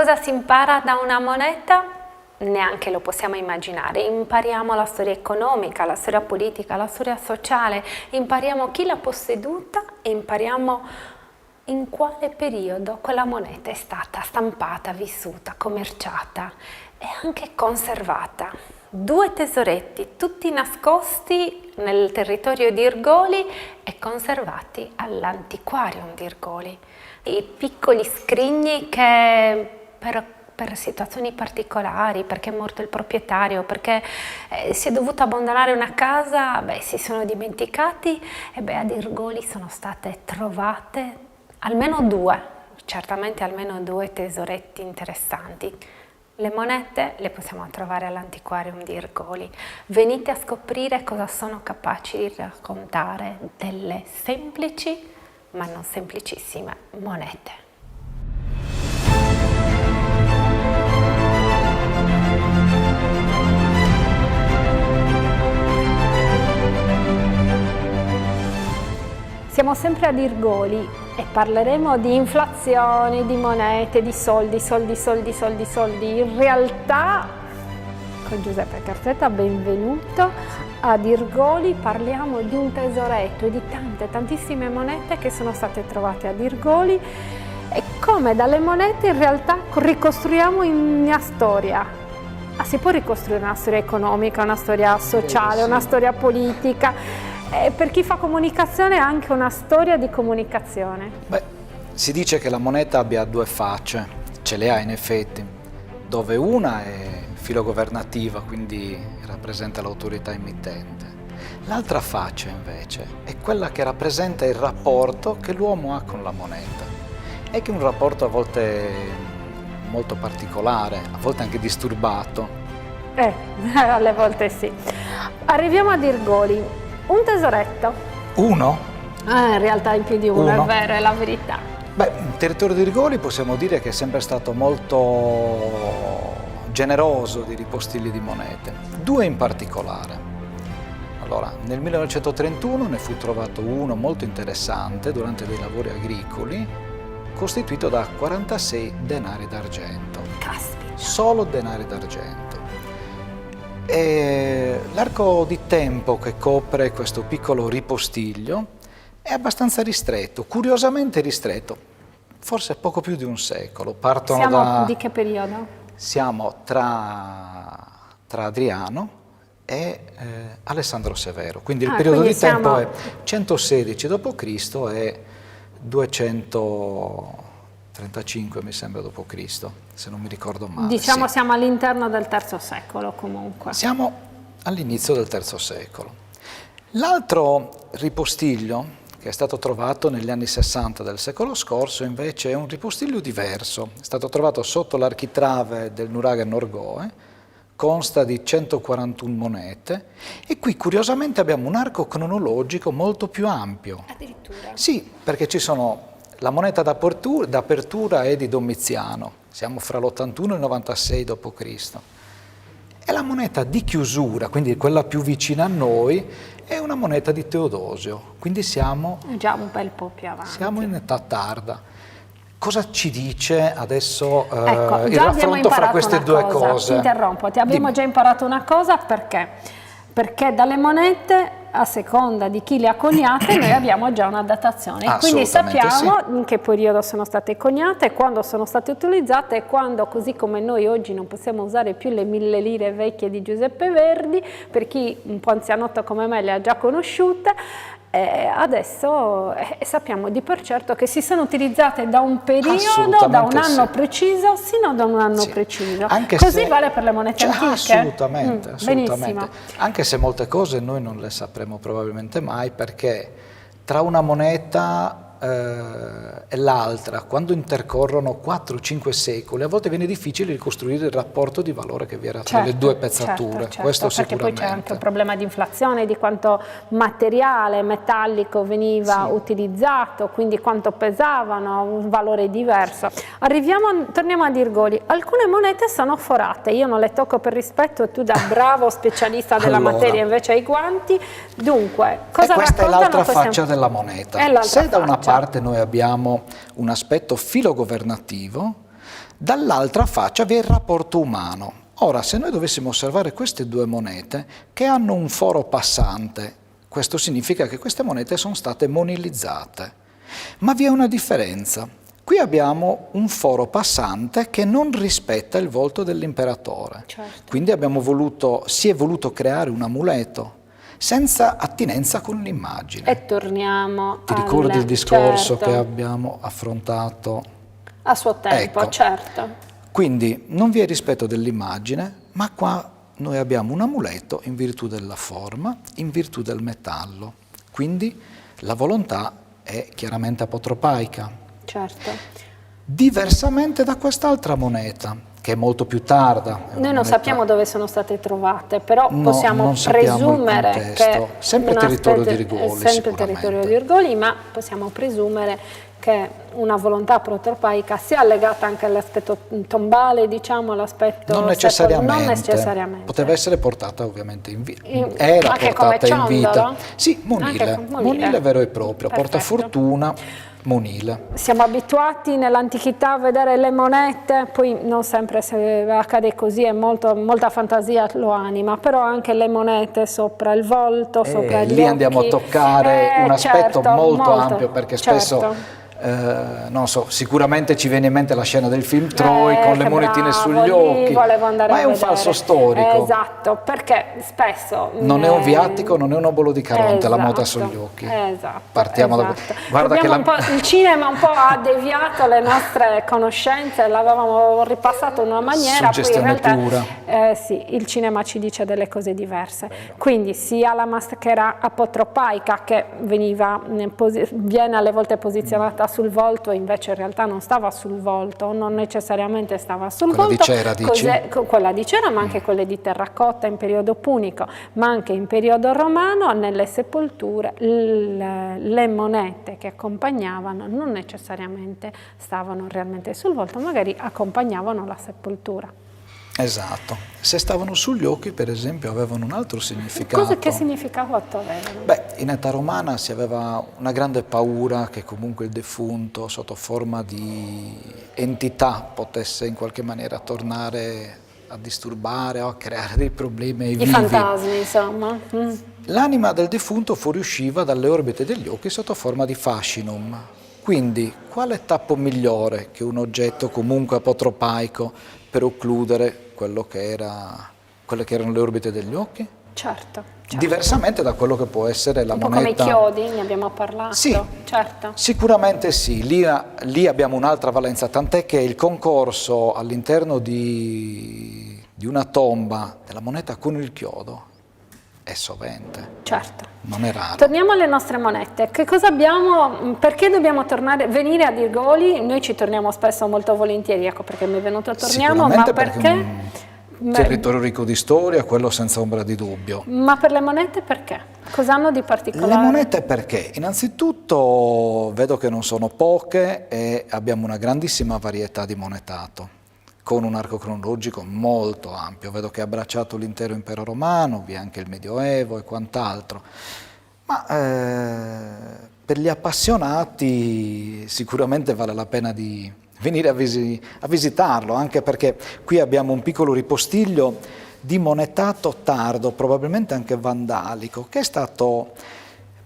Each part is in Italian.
Cosa si impara da una moneta? Neanche lo possiamo immaginare. Impariamo la storia economica, la storia politica, la storia sociale, impariamo chi l'ha posseduta e impariamo in quale periodo quella moneta è stata stampata, vissuta, commerciata e anche conservata. 2 tesoretti, tutti nascosti nel territorio di Irgoli e conservati all'Antiquarium di Irgoli. I piccoli scrigni che per situazioni particolari, perché è morto il proprietario, perché si è dovuto abbandonare una casa, si sono dimenticati e ad Irgoli sono state trovate almeno 2, certamente almeno 2 tesoretti interessanti. Le monete le possiamo trovare all'Antiquarium di Irgoli. Venite a scoprire cosa sono capaci di raccontare delle semplici ma non semplicissime monete. Siamo sempre ad Irgoli e parleremo di inflazione, di monete, di soldi. In realtà, con Giuseppe Carzetta, benvenuto. Ad Irgoli parliamo di un tesoretto e di tantissime monete che sono state trovate ad Irgoli e come dalle monete in realtà ricostruiamo una storia. Si può ricostruire una storia economica, una storia sociale, una storia politica. Per chi fa comunicazione è anche una storia di comunicazione. Si dice che la moneta abbia 2 facce, ce le ha in effetti, dove una è filogovernativa, quindi rappresenta l'autorità emittente. L'altra faccia invece è quella che rappresenta il rapporto che l'uomo ha con la moneta. È che è un rapporto a volte molto particolare, a volte anche disturbato. Alle volte sì. Arriviamo ad Irgoli. Un tesoretto. Uno? In realtà in più di uno, è vero, è la verità. Il territorio di Irgoli possiamo dire che è sempre stato molto generoso di ripostigli di monete, 2 in particolare. Allora, nel 1931 ne fu trovato uno molto interessante durante dei lavori agricoli, costituito da 46 denari d'argento. Caspita! Solo denari d'argento. L'arco di tempo che copre questo piccolo ripostiglio è abbastanza ristretto, curiosamente ristretto, forse poco più di un secolo. Siamo di che periodo? Siamo tra Adriano e Alessandro Severo, quindi il periodo di tempo è 116 d.C. e 235 mi sembra d.C., se non mi ricordo male. Diciamo sì. Siamo all'interno del III secolo comunque. Siamo all'inizio del III secolo. L'altro ripostiglio che è stato trovato negli anni 60 del secolo scorso invece è un ripostiglio diverso, è stato trovato sotto l'architrave del Nuraghe Norgoe, consta di 141 monete e qui curiosamente abbiamo un arco cronologico molto più ampio. Addirittura? Sì, perché ci sono la moneta d'apertura è di Domiziano, siamo fra l'81 e il 96 d.C. E la moneta di chiusura, quindi quella più vicina a noi, è una moneta di Teodosio, quindi siamo già un bel po' più avanti. Siamo in età tarda. Cosa ci dice adesso ecco, il raffronto fra queste 2 cose? Ti interrompo, abbiamo già imparato una cosa, perché? Perché dalle monete, a seconda di chi le ha coniate, noi abbiamo già una datazione. Quindi sappiamo in che periodo sono state coniate, quando sono state utilizzate e quando, così come noi oggi non possiamo usare più le 1000 lire vecchie di Giuseppe Verdi, per chi un po' anzianotto come me le ha già conosciute, adesso sappiamo di per certo che si sono utilizzate da un periodo, da un anno preciso, sino da un anno preciso. Così vale per le monete antiche? Assolutamente, assolutamente. Anche se molte cose noi non le sapremo probabilmente mai, perché tra una moneta e l'altra, quando intercorrono 4-5 secoli, a volte viene difficile ricostruire il rapporto di valore che vi era tra le 2 pezzature. Questo perché sicuramente. Poi c'è anche un problema di inflazione, di quanto materiale metallico veniva utilizzato, quindi quanto pesavano, un valore diverso. Torniamo ad Irgoli. Alcune monete sono forate, io non le tocco per rispetto e tu da bravo specialista della materia invece hai i guanti. Dunque, cosa questa è l'altra faccia della moneta. Se da una parte noi abbiamo un aspetto filogovernativo, Dall'altra faccia vi è il rapporto umano. Ora, se noi dovessimo osservare queste due monete che hanno un foro passante, questo significa che queste monete sono state monilizzate. Ma vi è una differenza. Qui abbiamo un foro passante che non rispetta il volto dell'imperatore. Certo. Quindi si è voluto creare un amuleto senza attinenza con l'immagine. E torniamo Ti ricordi il discorso certo, che abbiamo affrontato? a suo tempo, Ecco. certo. Quindi non vi è rispetto dell'immagine, ma qua noi abbiamo un amuleto in virtù della forma, in virtù del metallo. Quindi la volontà è chiaramente apotropaica. Certo. Diversamente da quest'altra moneta, che è molto più tarda. Noi non sappiamo dove sono state trovate, però possiamo non sappiamo il presumere contesto. che Sempre territorio di Rigoli, sempre sicuramente. territorio di Rigoli, ma possiamo presumere che una volontà protopaica sia legata anche all'aspetto tombale, diciamo, all'aspetto non necessariamente. non necessariamente. Poteva essere portata ovviamente in vita. Era anche portata come in vita. ciondolo? Sì, monile. Monile vero e proprio, Perfetto. portafortuna, monile. Siamo abituati nell'antichità a vedere le monete, poi non sempre se accade così e molta fantasia lo anima, però anche le monete sopra il volto, sopra gli occhi. Lì andiamo a toccare un aspetto certo, molto ampio, perché spesso, certo. non so, sicuramente ci viene in mente la scena del film Troy con le che monetine bravo, sugli lì occhi, volevo andare ma a è un vedere. falso storico. Esatto, perché spesso... Non è un viatico, non è un obolo di Caronte, la mota sugli occhi. Esatto. Partiamo da... Guarda che il cinema un po' ha deviato le nostre conoscenze, l'avevamo ripassato in una maniera, Suggestione poi in realtà pura. sì, il cinema ci dice delle cose diverse. Quindi sia la maschera apotropaica che viene alle volte posizionata sul volto, invece in realtà non stava sul volto, non necessariamente stava sul Quella volto. di cera, dici? Quella di cera, ma anche quelle di terracotta in periodo punico, ma anche in periodo romano, nelle sepolture le monete che accompagnavano non necessariamente stavano realmente sul volto, magari accompagnavano la sepoltura. Esatto. Se stavano sugli occhi, per esempio, avevano un altro significato. Che significato avevano? Beh, in età romana si aveva una grande paura che comunque il defunto, sotto forma di entità, potesse in qualche maniera tornare a disturbare o a creare dei problemi ai vivi. I fantasmi, insomma. L'anima del defunto fuoriusciva dalle orbite degli occhi sotto forma di fascinum. Quindi, quale tappo migliore che un oggetto comunque apotropaico per occludere quelle che erano le orbite degli occhi? Certo. Diversamente da quello che può essere la moneta. Un po' come i chiodi, ne abbiamo parlato. Sì, certo. Sicuramente sì. Lì abbiamo un'altra valenza, tant'è che il concorso all'interno di una tomba della moneta con il chiodo è sovente. Certo. Non è raro. Torniamo alle nostre monete. Che cosa abbiamo? Perché dobbiamo venire a Dirgoli? Noi ci torniamo spesso molto volentieri, ecco perché mi è venuto torniamo, ma perché? È un territorio ricco di storia, quello senza ombra di dubbio. Ma per le monete perché? Cosa hanno di particolare? Le monete perché? Innanzitutto vedo che non sono poche e abbiamo una grandissima varietà di monetato, con un arco cronologico molto ampio. Vedo che ha abbracciato l'intero impero romano, vi è anche il Medioevo e quant'altro. Ma per gli appassionati sicuramente vale la pena di venire a visitarlo, anche perché qui abbiamo un piccolo ripostiglio di monetato tardo, probabilmente anche vandalico, che è stato,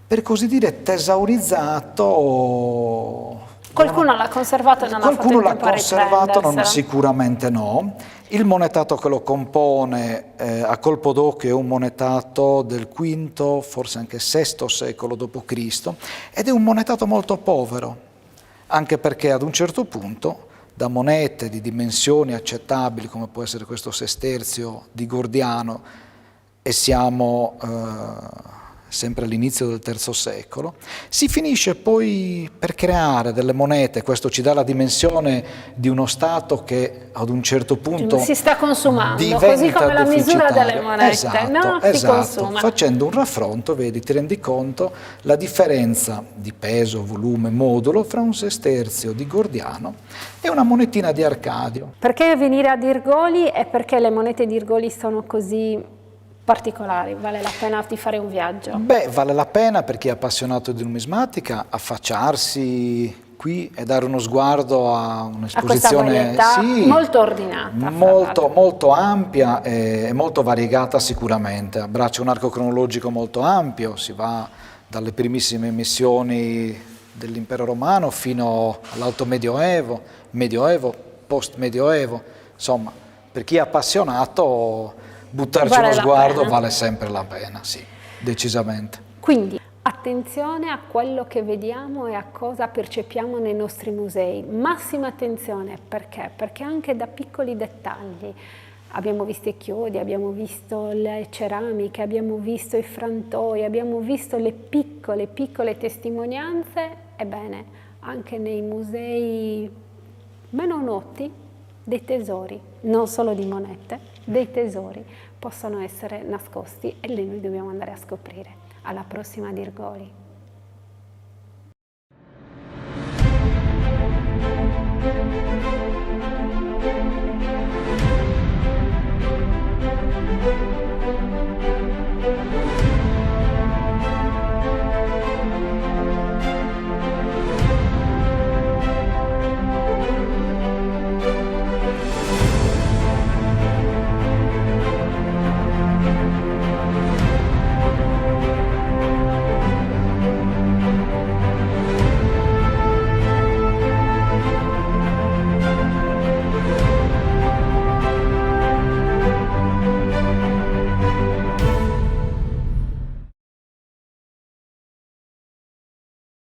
per così dire, tesaurizzato. Qualcuno l'ha conservato e non ha fatto in tempo a riprenderselo? Sicuramente no. Il monetato che lo compone a colpo d'occhio è un monetato del V, forse anche VI secolo d.C. ed è un monetato molto povero, anche perché ad un certo punto da monete di dimensioni accettabili come può essere questo sesterzio di Gordiano e siamo sempre all'inizio del III secolo, si finisce poi per creare delle monete. Questo ci dà la dimensione di uno Stato che ad un certo punto si sta consumando, diventa così come la misura delle monete, esatto, si consuma. Facendo un raffronto, vedi, ti rendi conto la differenza di peso, volume, modulo fra un sesterzio di Gordiano e una monetina di Arcadio. Perché venire a Dirgoli e perché le monete di Dirgoli sono così particolari? Vale la pena di fare un viaggio? Beh, vale la pena per chi è appassionato di numismatica affacciarsi qui e dare uno sguardo a A questa un'esposizione varietà molto ordinata. fra l'altro. molto ampia e molto variegata sicuramente. Abbraccia un arco cronologico molto ampio, si va dalle primissime missioni dell'impero romano fino all'alto medioevo, medioevo, post-medioevo. Insomma, per chi è appassionato, buttarci Vale uno la sguardo pena. vale sempre la pena, sì, decisamente. Quindi attenzione a quello che vediamo e a cosa percepiamo nei nostri musei. Massima attenzione, perché? Perché anche da piccoli dettagli. Abbiamo visto i chiodi, abbiamo visto le ceramiche, abbiamo visto i frantoi, abbiamo visto le piccole testimonianze. Ebbene, anche nei musei meno noti, dei tesori, non solo di monete, dei tesori possono essere nascosti e lì noi dobbiamo andare a scoprire. Alla prossima Dirgoli.